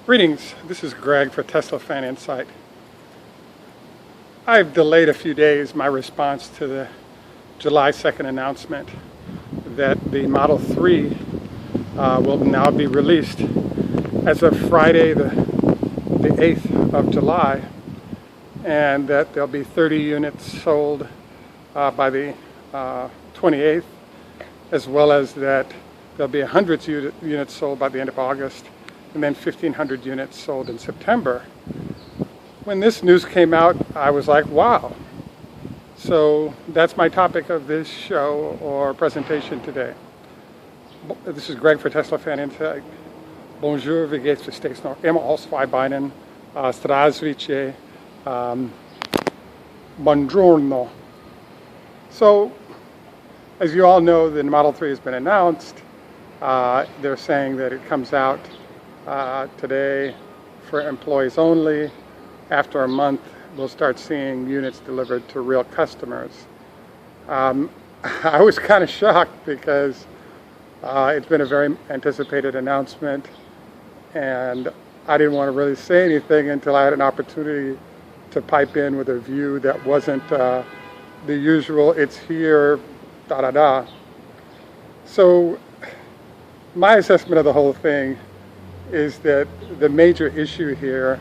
Greetings, this is Greg for Tesla Fan Insight. I've delayed a few days my response to the July 2nd announcement that the Model 3 will now be released as of Friday the 8th of July, and that there'll be 30 units sold by the 28th, as well as that there'll be 100 units sold by the end of August, and then 1,500 units sold in September. When this news came out, I was like, wow. So that's my topic of this show or presentation today. This is Greg for Tesla Fan Insight. Bonjour, wie geht's? Steeds nog immer ausweibinen. Zdravstvuyte. Buongiorno. So, as you all know, the Model 3 has been announced. They're saying that it comes out today for employees only. After a month, we'll start seeing units delivered to real customers. I was kind of shocked because it's been a very anticipated announcement, and I didn't want to really say anything until I had an opportunity to pipe in with a view that wasn't the usual, it's here, da-da-da. So my assessment of the whole thing is that the major issue here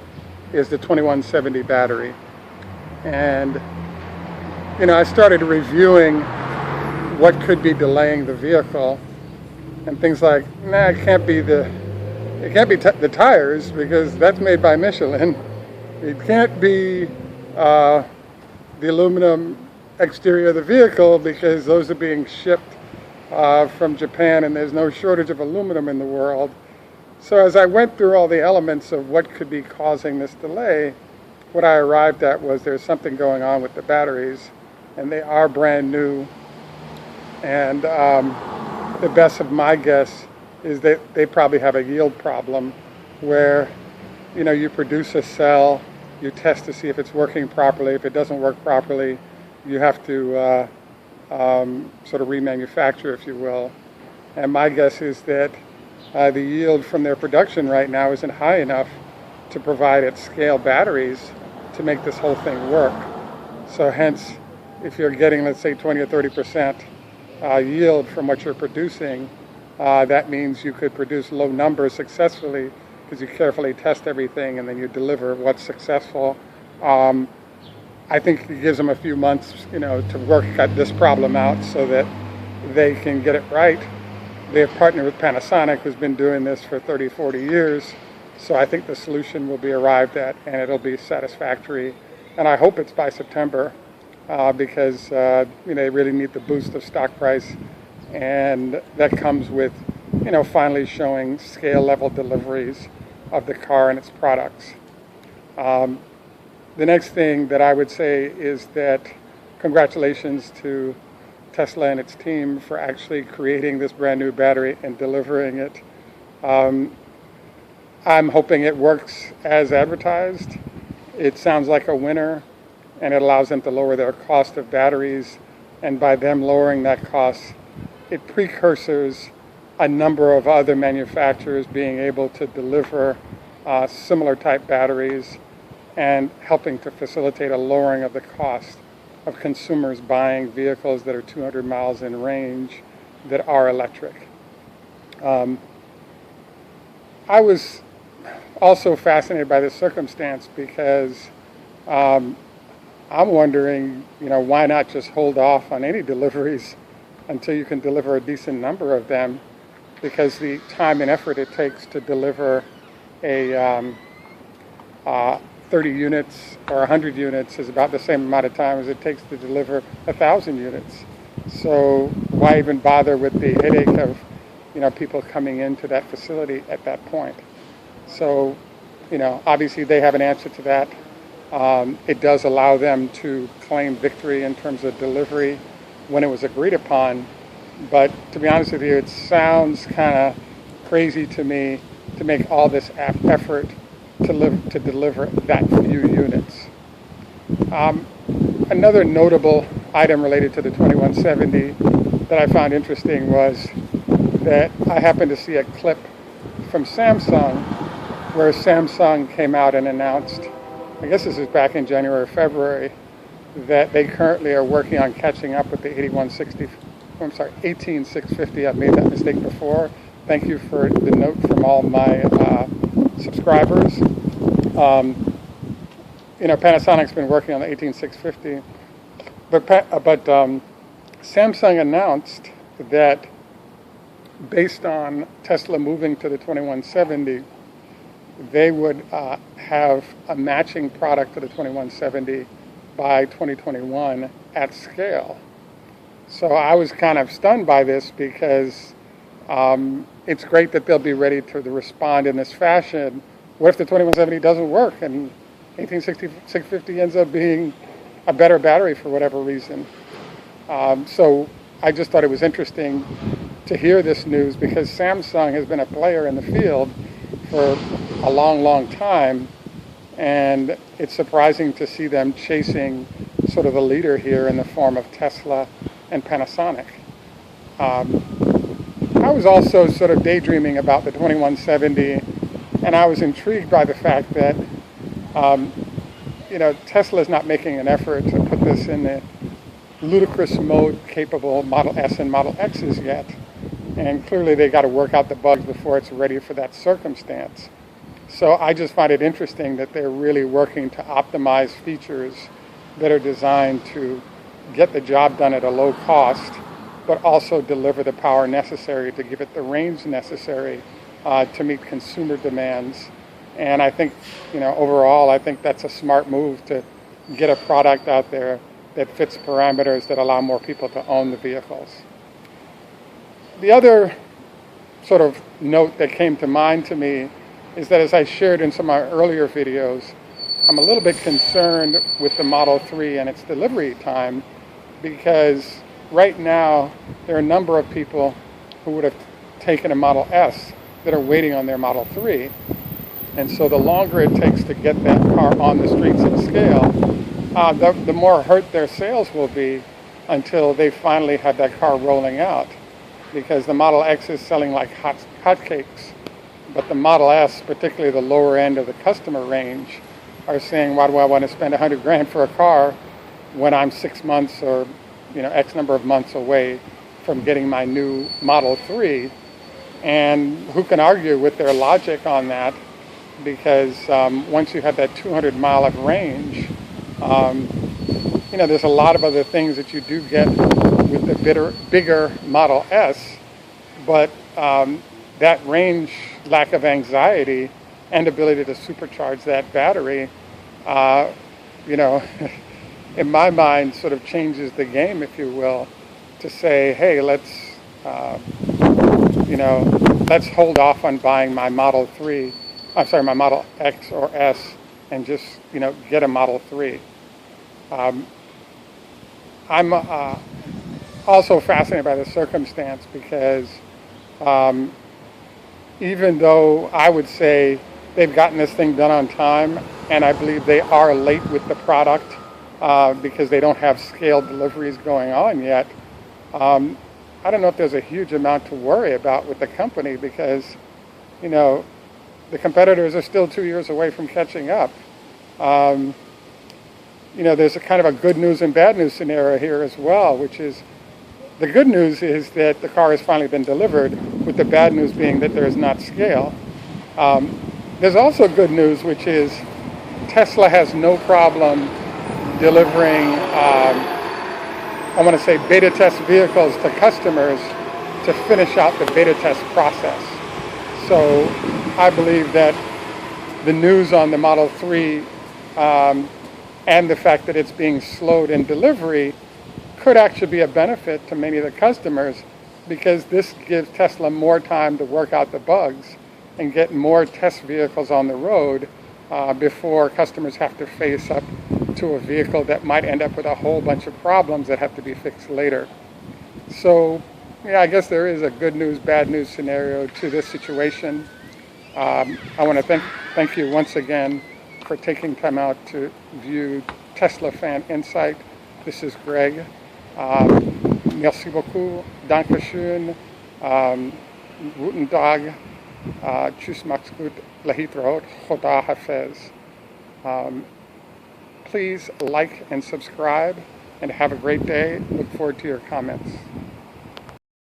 is the 2170 battery. And, you know, I started reviewing what could be delaying the vehicle, and things like, it can't be the tires, because that's made by Michelin. It can't be the aluminum exterior of the vehicle, because those are being shipped from Japan, and there's no shortage of aluminum in the world. So as I went through all the elements of what could be causing this delay, what I arrived at was there's something going on with the batteries, and they are brand new. And the best of my guess is that they probably have a yield problem where, you know, you produce a cell, you test to see if it's working properly. If it doesn't work properly, you have to sort of remanufacture, if you will. And my guess is that the yield from their production right now isn't high enough to provide at scale batteries to make this whole thing work. So hence, if you're getting, let's say, 20 or 30% yield from what you're producing, that means you could produce low numbers successfully because you carefully test everything and then you deliver what's successful. I think it gives them a few months, you know, to work at this problem out so that they can get it right. They've partnered with Panasonic, who's been doing this for 30, 40 years. So I think the solution will be arrived at, and it'll be satisfactory. And I hope it's by September, because you know, they really need the boost of stock price, and that comes with, you know, finally showing scale-level deliveries of the car and its products. The next thing that I would say is that congratulations to Tesla and its team for actually creating this brand new battery and delivering it. I'm hoping it works as advertised. It sounds like a winner, and it allows them to lower their cost of batteries, and by them lowering that cost, it precursors a number of other manufacturers being able to deliver similar type batteries, and helping to facilitate a lowering of the cost of consumers buying vehicles that are 200 miles in range that are electric. I was also fascinated by this circumstance because I'm wondering, you know, why not just hold off on any deliveries until you can deliver a decent number of them, because the time and effort it takes to deliver a 30 units or 100 units is about the same amount of time as it takes to deliver 1,000 units. So why even bother with the headache of, you know, people coming into that facility at that point? So, you know, obviously they have an answer to that. It does allow them to claim victory in terms of delivery when it was agreed upon. But to be honest with you, it sounds kind of crazy to me to make all this effort to deliver that few units. Another notable item related to the 2170 that I found interesting was that I happened to see a clip from Samsung where Samsung came out and announced, I guess this is back in January or February, that they currently are working on catching up with the 18650. I've made that mistake before. Thank you for the note from all my subscribers. Panasonic's been working on the 18650, but Samsung announced that based on Tesla moving to the 2170, they would have a matching product to the 2170 by 2021 at scale. So I was kind of stunned by this because it's great that they'll be ready to respond in this fashion. What if the 2170 doesn't work and 18650 ends up being a better battery for whatever reason? So I just thought it was interesting to hear this news because Samsung has been a player in the field for a long, long time, and it's surprising to see them chasing sort of the leader here in the form of Tesla and Panasonic. I was also sort of daydreaming about the 2170, and I was intrigued by the fact that Tesla is not making an effort to put this in the ludicrous mode capable Model S and Model X's yet. And clearly they got to work out the bugs before it's ready for that circumstance. So I just find it interesting that they're really working to optimize features that are designed to get the job done at a low cost, but also deliver the power necessary to give it the range necessary to meet consumer demands. And I think, overall, I think that's a smart move to get a product out there that fits parameters that allow more people to own the vehicles. The other sort of note that came to mind to me is that, as I shared in some of my earlier videos, I'm a little bit concerned with the Model 3 and its delivery time, because right now there are a number of people who would have taken a Model S that are waiting on their Model 3. And so the longer it takes to get that car on the streets at scale, the more hurt their sales will be until they finally have that car rolling out. Because the Model X is selling like hotcakes, but the Model S, particularly the lower end of the customer range, are saying, why do I want to spend $100,000 for a car when I'm 6 months or X number of months away from getting my new Model 3? And who can argue with their logic on that? Because once you have that 200 mile of range, there's a lot of other things that you do get with the bigger Model S, but that range, lack of anxiety, and ability to supercharge that battery, in my mind, sort of changes the game, if you will, to say, hey, let's hold off on buying my Model X or S, and just get a Model 3. I'm also fascinated by the circumstance because even though I would say they've gotten this thing done on time, and I believe they are late with the product because they don't have scaled deliveries going on yet, I don't know if there's a huge amount to worry about with the company because, the competitors are still 2 years away from catching up. There's a kind of a good news and bad news scenario here as well, which is the good news is that the car has finally been delivered, with the bad news being that there is not scale. There's also good news, which is Tesla has no problem delivering, beta test vehicles to customers to finish out the beta test process. So I believe that the news on the Model 3 and the fact that it's being slowed in delivery could actually be a benefit to many of the customers, because this gives Tesla more time to work out the bugs and get more test vehicles on the road before customers have to face up to a vehicle that might end up with a whole bunch of problems that have to be fixed later. So, I guess there is a good news, bad news scenario to this situation. I want to thank you once again for taking time out to view Tesla Fan Insight. This is Greg. Merci beaucoup. Dankeschön. Guten Tag. Tschüss, macht's gut, lahitraot, Khoda Hafez. Please like and subscribe, and have a great day. Look forward to your comments.